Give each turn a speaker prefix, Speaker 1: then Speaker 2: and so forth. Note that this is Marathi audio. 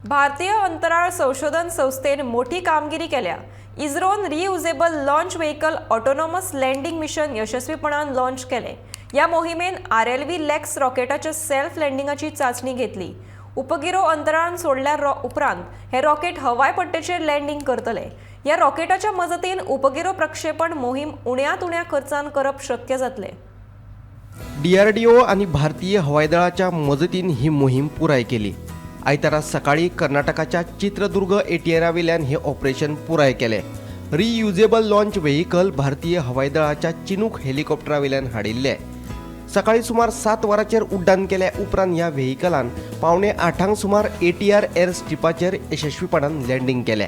Speaker 1: भारतीय अंतराळ संशोधन संस्थेन मोठी कामगिरी केल्या। इस्रोन reusable launch vehicle autonomous landing mission यशस्वीपणान लॉन्च केले। या मोहिमेन RLV-LEX रॉकेटाच्या सेल्फ लँडिंगाची चाचणी घेतली। उपगिरो अंतराळात सोडल्या उपरांत हे रॉकेट हवाय पट्टेचेर लँडिंग करतले। या रॉकेटाच्या मजतीन उपगिरो प्रक्षेपण मोहीम उण्यांत उण्या खर्चान करप शक्य जातले।
Speaker 2: DRDO आणि भारतीय हवाई दळाच्या मजतीन ही मोहीम पुराय केली। आयतारा सकाळी कर्नाटकाच्या चित्रदुर्ग एटीआरवेल्यान हे ऑपरेशन पुराय केले। रियुजेबल लॉन्च व्हेकल भारतीय हवाई दळाच्या चिनूक हेलिकॉप्टरावेल्यान हाडिल्ले। सकाळी सुमार 7 वरांचेर उड्डाण केल्या उपरांत ह्या व्हेकलान 7:45 सुमार ATR एअर स्ट्रिपाचेर यशस्वीपणान लँडिंग केले।